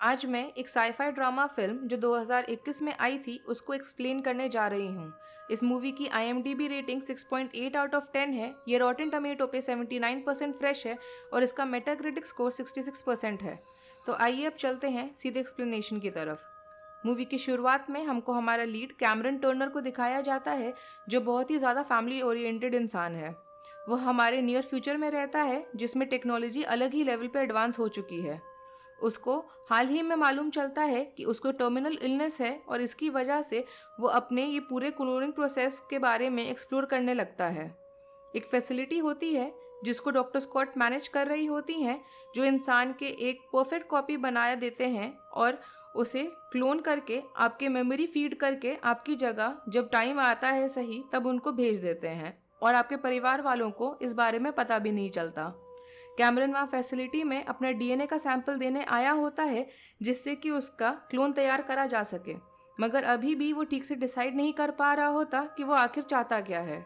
आज मैं एक साईफाई ड्रामा फिल्म जो 2021 में आई थी उसको एक्सप्लेन करने जा रही हूँ। इस मूवी की IMDb रेटिंग 6.8 आउट ऑफ 10 है। ये रॉटेन टमेटो पे 79% फ्रेश है और इसका मेटाक्रिटिक स्कोर 66% है। तो आइए अब चलते हैं सीधे एक्सप्लेनेशन की तरफ। मूवी की शुरुआत में हमको हमारा लीड कैमरन टर्नर को दिखाया जाता है, जो बहुत ही ज़्यादा फैमिली ओरिएंटेड इंसान है। वो हमारे नियर फ्यूचर में रहता है, जिसमें टेक्नोलॉजी अलग ही लेवल पे एडवांस हो चुकी है। उसको हाल ही में मालूम चलता है कि उसको टर्मिनल इलनेस है और इसकी वजह से वो अपने ये पूरे क्लोनिंग प्रोसेस के बारे में एक्सप्लोर करने लगता है। एक फैसिलिटी होती है जिसको डॉक्टर स्कॉट मैनेज कर रही होती हैं, जो इंसान के एक परफेक्ट कॉपी बनाया देते हैं और उसे क्लोन करके आपके मेमोरी फीड करके आपकी जगह जब टाइम आता है सही तब उनको भेज देते हैं और आपके परिवार वालों को इस बारे में पता भी नहीं चलता। कैमरन वहाँ फैसिलिटी में अपना DNA का सैंपल देने आया होता है, जिससे कि उसका क्लोन तैयार करा जा सके, मगर अभी भी वो ठीक से डिसाइड नहीं कर पा रहा होता कि वो आखिर चाहता क्या है।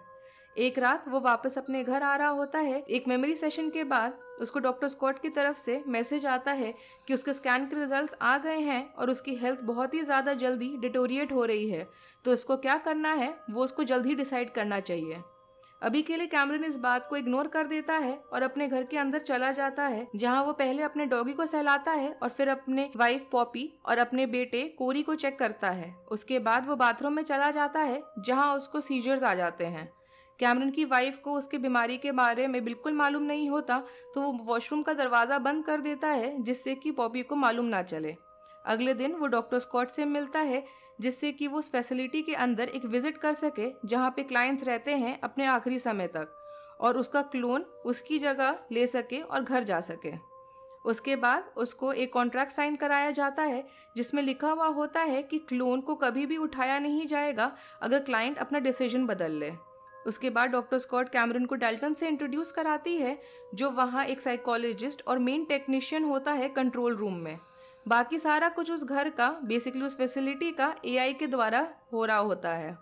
एक रात वो वापस अपने घर आ रहा होता है। एक मेमोरी सेशन के बाद उसको डॉक्टर स्कॉट की तरफ से मैसेज आता है कि उसके स्कैन के रिजल्ट्स आ गए हैं और उसकी हेल्थ बहुत ही ज़्यादा जल्दी डिटोरिएट हो रही है, तो उसको क्या करना है वो उसको जल्द ही डिसाइड करना चाहिए। अभी के लिए कैमरन इस बात को इग्नोर कर देता है और अपने घर के अंदर चला जाता है, जहां वो पहले अपने डॉगी को सहलाता है और फिर अपने वाइफ पॉपी और अपने बेटे कोरी को चेक करता है। उसके बाद वो बाथरूम में चला जाता है, जहां उसको सीजर्स आ जाते हैं। कैमरन की वाइफ को उसके बीमारी के बारे में बिल्कुल मालूम नहीं होता, तो वो वॉशरूम का दरवाज़ा बंद कर देता है, जिससे कि पॉपी को मालूम ना चले। अगले दिन वो डॉक्टर स्कॉट से मिलता है, जिससे कि वो उस फैसिलिटी के अंदर एक विजिट कर सके जहाँ पे क्लाइंट्स रहते हैं अपने आखिरी समय तक, और उसका क्लोन उसकी जगह ले सके और घर जा सके। उसके बाद उसको एक कॉन्ट्रैक्ट साइन कराया जाता है, जिसमें लिखा हुआ होता है कि क्लोन को कभी भी उठाया नहीं जाएगा अगर क्लाइंट अपना डिसीजन बदल ले। उसके बाद डॉक्टर स्कॉट कैमरन को डाल्टन से इंट्रोड्यूस कराती है, जो वहाँ एक साइकोलॉजिस्ट और मेन टेक्नीशियन होता है कंट्रोल रूम में। बाकी सारा कुछ उस घर का, बेसिकली उस फैसिलिटी का AI के द्वारा हो रहा होता है।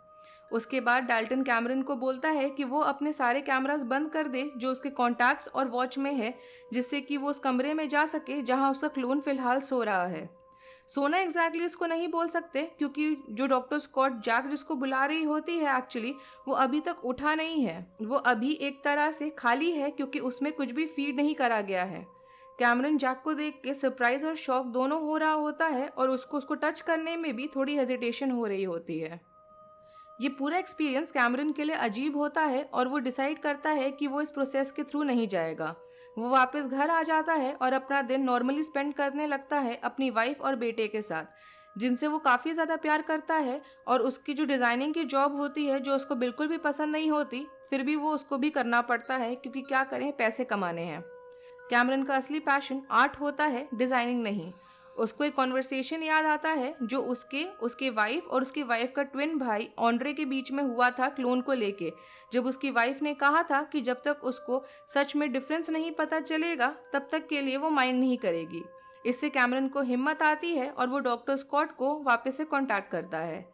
उसके बाद डाल्टन कैमरन को बोलता है कि वो अपने सारे कैमरास बंद कर दे जो उसके कॉन्टैक्ट्स और वॉच में है, जिससे कि वो उस कमरे में जा सके जहां उसका क्लोन फिलहाल सो रहा है। सोना एग्जैक्टली इसको नहीं बोल सकते, क्योंकि जो डॉक्टर स्कॉट जैक जिसको बुला रही होती है एक्चुअली वो अभी तक उठा नहीं है। वो अभी एक तरह से खाली है, क्योंकि उसमें कुछ भी फीड नहीं करा गया है। कैमरन जैक को देख के सरप्राइज और शॉक दोनों हो रहा होता है और उसको टच करने में भी थोड़ी हेजिटेशन हो रही होती है। ये पूरा एक्सपीरियंस कैमरन के लिए अजीब होता है और वो डिसाइड करता है कि वो इस प्रोसेस के थ्रू नहीं जाएगा। वो वापस घर आ जाता है और अपना दिन नॉर्मली स्पेंड करने लगता है अपनी वाइफ और बेटे के साथ, जिनसे वो काफ़ी ज़्यादा प्यार करता है। और उसकी जो डिज़ाइनिंग की जॉब होती है, जो उसको बिल्कुल भी पसंद नहीं होती, फिर भी वो उसको भी करना पड़ता है, क्योंकि क्या करें, पैसे कमाने हैं। कैमरन का असली पैशन आर्ट होता है, डिज़ाइनिंग नहीं। उसको एक कॉन्वर्सेशन याद आता है जो उसके वाइफ और उसकी वाइफ का ट्विन भाई ऑन्ड्रे के बीच में हुआ था क्लोन को लेके, जब उसकी वाइफ ने कहा था कि जब तक उसको सच में डिफरेंस नहीं पता चलेगा तब तक के लिए वो माइंड नहीं करेगी। इससे कैमरन को हिम्मत आती है और वो डॉक्टर स्कॉट को वापस से कांटेक्ट करता है।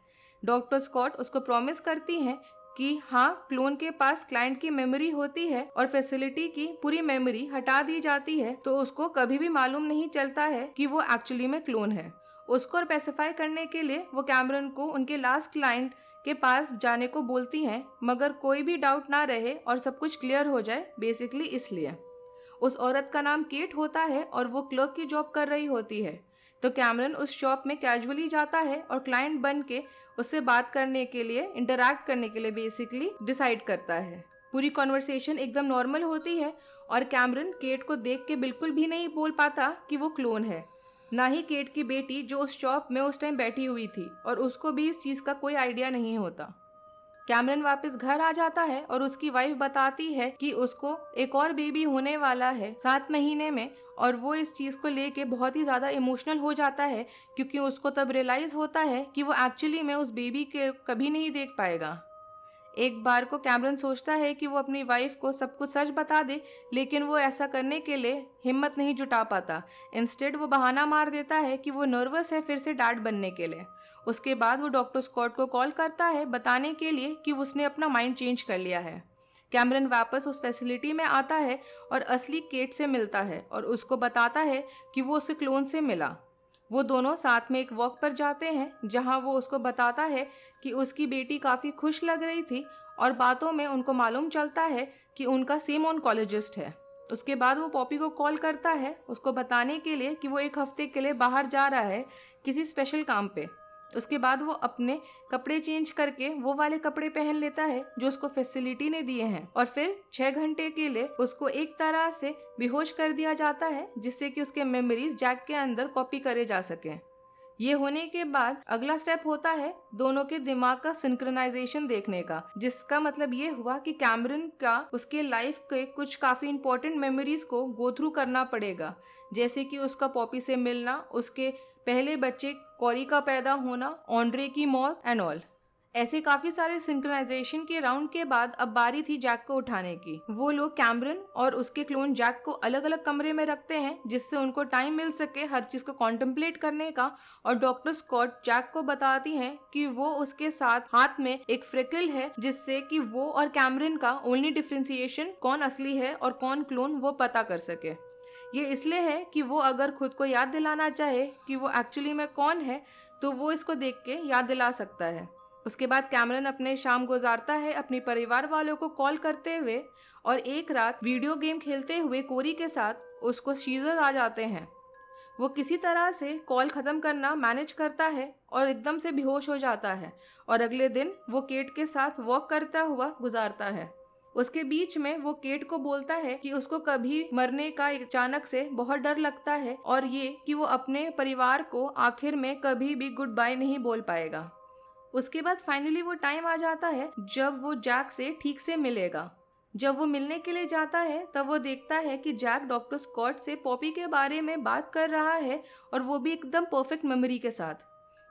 डॉक्टर स्कॉट उसको प्रॉमिस करती हैं कि हाँ, क्लोन के पास क्लाइंट की मेमोरी होती है और फैसिलिटी की पूरी मेमोरी हटा दी जाती है, तो उसको कभी भी मालूम नहीं चलता है कि वो एक्चुअली में क्लोन है। उसको पैसिफाई करने के लिए वो कैमरन को उनके लास्ट क्लाइंट के पास जाने को बोलती हैं, मगर कोई भी डाउट ना रहे और सब कुछ क्लियर हो जाए, बेसिकली इसलिए। उस औरत का नाम केट होता है और वो क्लर्क की जॉब कर रही होती है। तो कैमरन उस शॉप में कैजुअली जाता है और क्लाइंट बन के उससे बात करने के लिए, इंटरैक्ट करने के लिए बेसिकली डिसाइड करता है। पूरी कॉन्वर्सेशन एकदम नॉर्मल होती है और कैमरन केट को देख के बिल्कुल भी नहीं बोल पाता कि वो क्लोन है, ना ही केट की बेटी जो उस शॉप में उस टाइम बैठी हुई थी, और उसको भी इस चीज़ का कोई आइडिया नहीं होता। कैमरन वापस घर आ जाता है और उसकी वाइफ बताती है कि उसको एक और बेबी होने वाला है 7 महीने में, और वो इस चीज़ को लेके बहुत ही ज़्यादा इमोशनल हो जाता है, क्योंकि उसको तब रियलाइज़ होता है कि वो एक्चुअली में उस बेबी के कभी नहीं देख पाएगा। एक बार को कैमरन सोचता है कि वो अपनी वाइफ को सब कुछ सच बता दे, लेकिन वो ऐसा करने के लिए हिम्मत नहीं जुटा पाता। इंस्टेड वो बहाना मार देता है कि वो नर्वस है फिर से डैड बनने के लिए। उसके बाद वो डॉक्टर स्कॉट को कॉल करता है बताने के लिए कि उसने अपना माइंड चेंज कर लिया है। कैमरन वापस उस फैसिलिटी में आता है और असली केट से मिलता है और उसको बताता है कि वो उसे क्लोन से मिला। वो दोनों साथ में एक वॉक पर जाते हैं जहां वो उसको बताता है कि उसकी बेटी काफ़ी खुश लग रही थी और बातों में उनको मालूम चलता है कि उनका सेम ऑनकोलॉजिस्ट है। उसके बाद वो पॉपी को कॉल करता है उसको बताने के लिए कि वो एक हफ्ते के लिए बाहर जा रहा है किसी स्पेशल काम पे। उसके बाद वो अपने कपड़े चेंज करके वो वाले कपड़े पहन लेता है जो उसको फैसिलिटी ने दिए हैं और फिर 6 घंटे के लिए उसको एक तरह से बेहोश कर दिया जाता है जिससे कि उसके मेमोरीज जैक के अंदर कॉपी करे जा सकें। ये होने के बाद अगला स्टेप होता है दोनों के दिमाग का सिंक्रोनाइजेशन देखने का, जिसका मतलब ये हुआ कि कैमरन का उसके लाइफ के कुछ काफ़ी इंपॉर्टेंट मेमोरीज को गो थ्रू करना पड़ेगा, जैसे कि उसका पॉपी से मिलना, उसके पहले बच्चे कॉरी का पैदा होना, ऑन्ड्रे की मौत एंड ऑल। ऐसे काफी सारे सिंक्रोनाइजेशन के राउंड के बाद अब बारी थी जैक को उठाने की। वो लोग कैमरन और उसके क्लोन जैक को अलग अलग कमरे में रखते हैं जिससे उनको टाइम मिल सके हर चीज को कॉन्टेम्पलेट करने का। और डॉक्टर स्कॉट जैक को बताती हैं कि वो उसके साथ हाथ में एक फ्रिकल है जिससे कि वो और कैमरन का ओनली डिफ्रेंसिएशन कौन असली है और कौन क्लोन वो पता कर सके। ये इसलिए है कि वो अगर खुद को याद दिलाना चाहे कि वो एक्चुअली में कौन है तो वो इसको देख के याद दिला सकता है। उसके बाद कैमरन अपने शाम गुजारता है अपने परिवार वालों को कॉल करते हुए और एक रात वीडियो गेम खेलते हुए कोरी के साथ उसको सीजर्स आ जाते हैं। वो किसी तरह से कॉल ख़त्म करना मैनेज करता है और एकदम से बेहोश हो जाता है और अगले दिन वो केट के साथ वॉक करता हुआ गुजारता है। उसके बीच में वो केट को बोलता है कि उसको कभी मरने का अचानक से बहुत डर लगता है और ये कि वो अपने परिवार को आखिर में कभी भी गुड बाय नहीं बोल पाएगा। उसके बाद फाइनली वो टाइम आ जाता है जब वो जैक से ठीक से मिलेगा। जब वो मिलने के लिए जाता है तब वो देखता है कि जैक डॉक्टर स्कॉट से पॉपी के बारे में बात कर रहा है और वो भी एकदम परफेक्ट मेमोरी के साथ।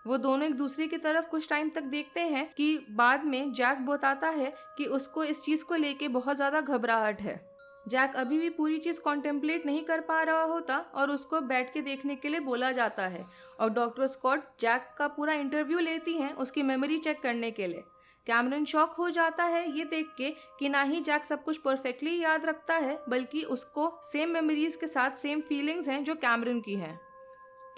वो दोनों एक दूसरे की तरफ कुछ टाइम तक देखते हैं कि बाद में जैक बताता है कि उसको इस चीज़ को लेके बहुत ज़्यादा घबराहट है। जैक अभी भी पूरी चीज़ कॉन्टेम्पलेट नहीं कर पा रहा होता और उसको बैठ के देखने के लिए बोला जाता है और डॉक्टर स्कॉट जैक का पूरा इंटरव्यू लेती हैं उसकी मेमोरी चेक करने के लिए। कैमरन शॉक हो जाता है ये देख के कि ना ही जैक सब कुछ परफेक्टली याद रखता है बल्कि उसको सेम मेमोरीज के साथ सेम फीलिंग्स हैं जो कैमरन की हैं।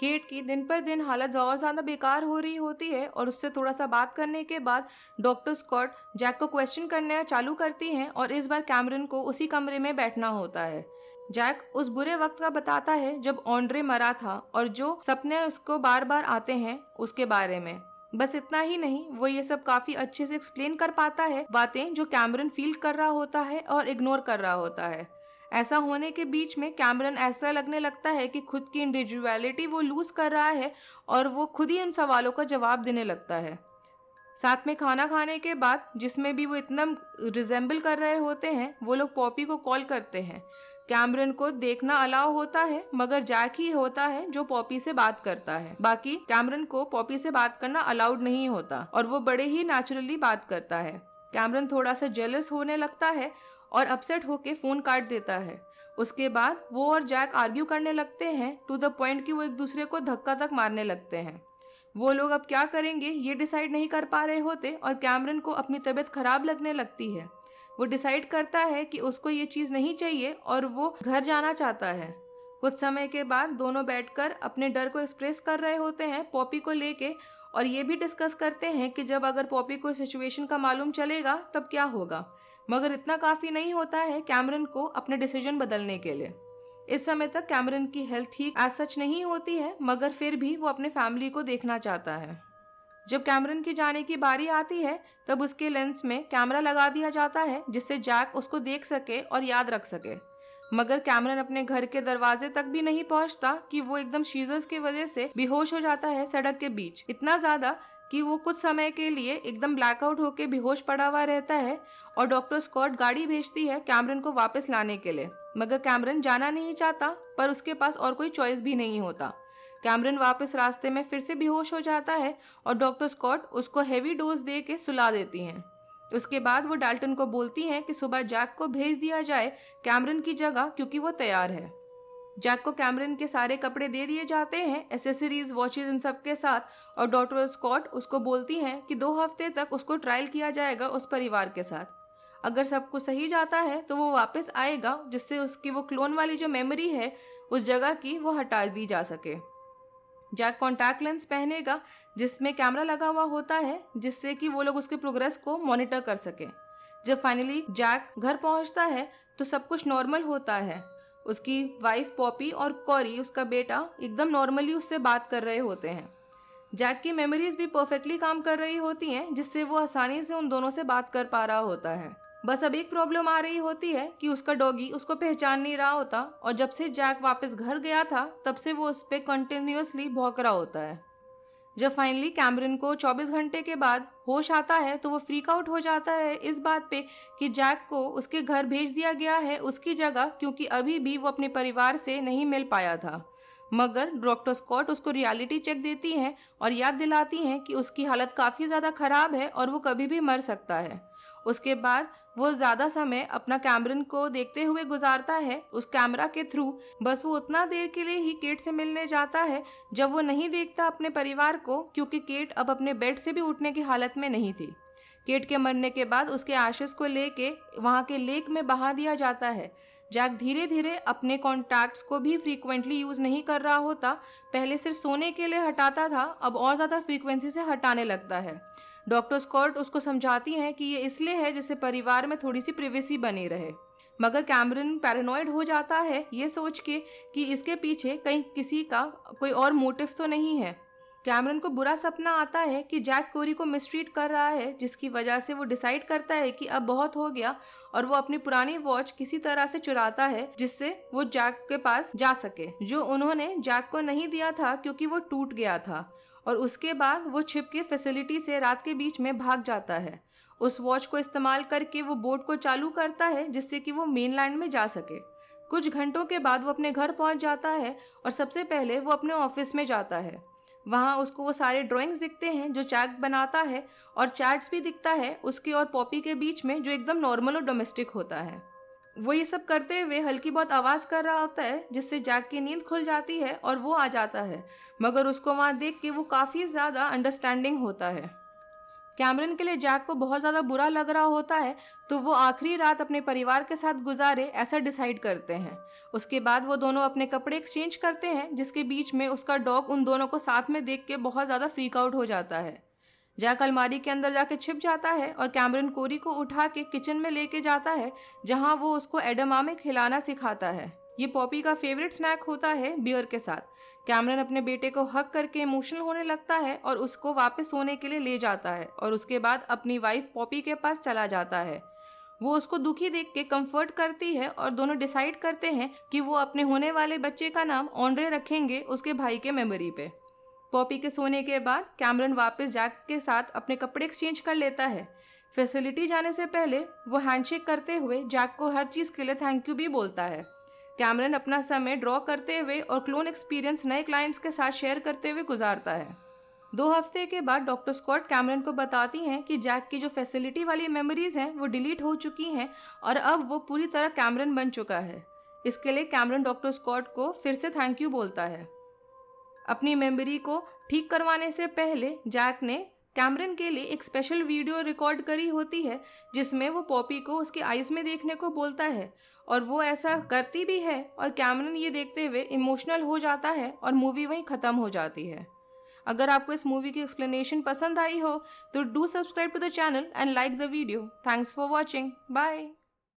केट की दिन पर दिन हालत और ज़्यादा बेकार हो रही होती है और उससे थोड़ा सा बात करने के बाद डॉक्टर स्कॉट जैक को क्वेश्चन करना चालू करती हैं और इस बार कैमरन को उसी कमरे में बैठना होता है। जैक उस बुरे वक्त का बताता है जब ऑन्ड्रे मरा था और जो सपने उसको बार बार आते हैं उसके बारे में। बस इतना ही नहीं, वो ये सब काफ़ी अच्छे से एक्सप्लेन कर पाता है बातें जो कैमरन फील कर रहा होता है और इग्नोर कर रहा होता है। ऐसा होने के बीच में कैमरन ऐसा लगने लगता है कि खुद की इंडिविजुअलिटी वो लूज कर रहा है और वो खुद ही उन सवालों का जवाब देने लगता है। साथ में खाना खाने के बाद जिसमें भी वो इतना रिजेंबल कर रहे होते हैं वो लोग पॉपी को कॉल करते हैं। कैमरन को देखना अलाउ होता है मगर जैक ही होता है जो पॉपी से बात करता है। बाकी कैमरन को पॉपी से बात करना अलाउड नहीं होता और वो बड़े ही नेचुरली बात करता है। कैमरन थोड़ा सा जेलस होने लगता है और अपसेट होके फ़ोन काट देता है। उसके बाद वो और जैक आर्ग्यू करने लगते हैं टू द पॉइंट कि वो एक दूसरे को धक्का तक मारने लगते हैं। वो लोग अब क्या करेंगे ये डिसाइड नहीं कर पा रहे होते और कैमरन को अपनी तबीयत खराब लगने लगती है। वो डिसाइड करता है कि उसको ये चीज़ नहीं चाहिए और वो घर जाना चाहता है। कुछ समय के बाद दोनों बैठकर अपने डर को एक्सप्रेस कर रहे होते हैं पॉपी को लेके और ये भी डिस्कस करते हैं कि जब अगर पॉपी को सिचुएशन का मालूम चलेगा तब क्या होगा। मगर इतना काफ़ी नहीं होता है कैमरन को अपने डिसीजन बदलने के लिए। इस समय तक कैमरन की हेल्थ ठीक एज सच नहीं होती है मगर फिर भी वो अपने फैमिली को देखना चाहता है। जब कैमरन की जाने की बारी आती है तब उसके लेंस में कैमरा लगा दिया जाता है जिससे जैक उसको देख सके और याद रख सके। मगर कैमरन अपने घर के दरवाजे तक भी नहीं पहुंचता कि वो एकदम शीजर्स की वजह से बेहोश हो जाता है सड़क के बीच, इतना ज़्यादा कि वो कुछ समय के लिए एकदम ब्लैकआउट होकर बेहोश पड़ा हुआ रहता है और डॉक्टर स्कॉट गाड़ी भेजती है कैमरन को वापस लाने के लिए। मगर कैमरन जाना नहीं चाहता पर उसके पास और कोई चॉइस भी नहीं होता। कैमरन वापस रास्ते में फिर से बेहोश हो जाता है और डॉक्टर स्कॉट उसको हेवी डोज दे के सुला देती हैं। उसके बाद वो डाल्टन को बोलती हैं कि सुबह जैक को भेज दिया जाए कैमरन की जगह क्योंकि वो तैयार है। जैक को कैमरन के सारे कपड़े दे दिए जाते हैं, एसेसरीज, वॉचेज, इन सब के साथ और डॉक्टर स्कॉट उसको बोलती हैं कि 2 हफ्ते तक उसको ट्रायल किया जाएगा उस परिवार के साथ। अगर सब कुछ सही जाता है तो वो वापस आएगा जिससे उसकी वो क्लोन वाली जो मेमोरी है उस जगह की वो हटा दी जा सके। जैक कॉन्टैक्ट लेंस पहनेगा जिसमें कैमरा लगा हुआ होता है, जिससे कि वो लोग उसके प्रोग्रेस को मॉनिटर कर सके। जब फाइनली जैक घर पहुंचता है तो सब कुछ नॉर्मल होता है। उसकी वाइफ पॉपी और कॉरी, उसका बेटा, एकदम नॉर्मली उससे बात कर रहे होते हैं। जैक की मेमोरीज भी परफेक्टली काम कर रही होती हैं, जिससे वो आसानी से उन दोनों से बात कर पा रहा होता है। बस अब एक प्रॉब्लम आ रही होती है कि उसका डॉगी उसको पहचान नहीं रहा होता, और जब से जैक वापस घर गया था तब से वो उस पर कंटिन्यूअसली भौंक रहा होता है। जब फाइनली कैमरन को 24 घंटे के बाद होश आता है तो वो फ्रीक आउट हो जाता है इस बात पे कि जैक को उसके घर भेज दिया गया है उसकी जगह, क्योंकि अभी भी वो अपने परिवार से नहीं मिल पाया था। मगर डॉक्टर स्कॉट उसको रियलिटी चेक देती हैं और याद दिलाती हैं कि उसकी हालत काफ़ी ज़्यादा ख़राब है और वो कभी भी मर सकता है। उसके बाद वो ज़्यादा समय अपना कैमरन को देखते हुए गुजारता है उस कैमरा के थ्रू। बस वो उतना देर के लिए ही केट से मिलने जाता है जब वो नहीं देखता अपने परिवार को, क्योंकि केट अब अपने बेड से भी उठने की हालत में नहीं थी। केट के मरने के बाद उसके आशीष को लेके वहाँ के लेक में बहा दिया जाता है। जैक धीरे धीरे अपने कॉन्टैक्ट्स को भी फ्रीक्वेंटली यूज़ नहीं कर रहा होता। पहले सिर्फ सोने के लिए हटाता था, अब और ज़्यादा फ्रीक्वेंसी से हटाने लगता है। डॉक्टर स्कॉट उसको समझाती हैं कि ये इसलिए है जिससे परिवार में थोड़ी सी प्रिवेसी बनी रहे। मगर कैमरन पैरानॉइड हो जाता है ये सोच के कि इसके पीछे कहीं किसी का कोई और मोटिव तो नहीं है। कैमरन को बुरा सपना आता है कि जैक कोरी को मिसट्रीट कर रहा है, जिसकी वजह से वो डिसाइड करता है कि अब बहुत हो गया, और वो अपनी पुरानी वॉच किसी तरह से चुराता है जिससे वो जैक के पास जा सके, जो उन्होंने जैक को नहीं दिया था क्योंकि वो टूट गया था। और उसके बाद वो छिप के फैसिलिटी से रात के बीच में भाग जाता है। उस वॉच को इस्तेमाल करके वो बोट को चालू करता है जिससे कि वो मेनलैंड में जा सके। कुछ घंटों के बाद वो अपने घर पहुंच जाता है और सबसे पहले वो अपने ऑफिस में जाता है। वहाँ उसको वो सारे ड्राइंग्स दिखते हैं जो जैक बनाता है, और चैट्स भी दिखता है उसके और पॉपी के बीच में, जो एकदम नॉर्मल और डोमेस्टिक होता है। वो ये सब करते हुए हल्की बहुत आवाज़ कर रहा होता है जिससे जैक की नींद खुल जाती है और वो आ जाता है। मगर उसको वहाँ देख के वो काफ़ी ज़्यादा अंडरस्टैंडिंग होता है। कैमरन के लिए जैक को बहुत ज़्यादा बुरा लग रहा होता है, तो वो आखिरी रात अपने परिवार के साथ गुजारे ऐसा डिसाइड करते हैं। उसके बाद वो दोनों अपने कपड़े एक्सचेंज करते हैं, जिसके बीच में उसका डॉग उन दोनों को साथ में देख के बहुत ज़्यादा फ्रीक आउट हो जाता है। जैक अलमारी के अंदर जाके छिप जाता है और कैमरन कोरी को उठा के किचन में लेके जाता है, जहाँ वो उसको एडमामे खिलाना सिखाता है। ये पॉपी का फेवरेट स्नैक होता है बियर के साथ। कैमरन अपने बेटे को हक करके इमोशनल होने लगता है और उसको वापस सोने के लिए ले जाता है, और उसके बाद अपनी वाइफ पॉपी के पास चला जाता है। वो उसको दुखी देख के कंफर्ट करती है और दोनों डिसाइड करते हैं कि वो अपने होने वाले बच्चे का नाम ऑन्ड्रे रखेंगे उसके भाई के मेमोरी पे। पॉपी के सोने के बाद कैमरन वापस जैक के साथ अपने कपड़े एक्सचेंज कर लेता है। फैसिलिटी जाने से पहले वो हैंडशेक करते हुए जैक को हर चीज़ के लिए थैंक यू भी बोलता है। कैमरन अपना समय ड्रॉ करते हुए और क्लोन एक्सपीरियंस नए क्लाइंट्स के साथ शेयर करते हुए गुजारता है। 2 हफ्ते के बाद डॉक्टर स्कॉट कैमरन को बताती हैं कि जैक की जो फैसिलिटी वाली मेमोरीज हैं वो डिलीट हो चुकी हैं और अब वो पूरी तरह कैमरन बन चुका है। इसके लिए कैमरन डॉक्टर स्कॉट को फिर से थैंक यू बोलता है। अपनी मेमोरी को ठीक करवाने से पहले जैक ने कैमरन के लिए एक स्पेशल वीडियो रिकॉर्ड करी होती है, जिसमें वो पॉपी को उसके आईज में देखने को बोलता है, और वो ऐसा करती भी है, और कैमरन ये देखते हुए इमोशनल हो जाता है और मूवी वहीं ख़त्म हो जाती है। अगर आपको इस मूवी की एक्सप्लेनेशन पसंद आई हो तो do subscribe to the channel and like the video. Thanks for watching. Bye.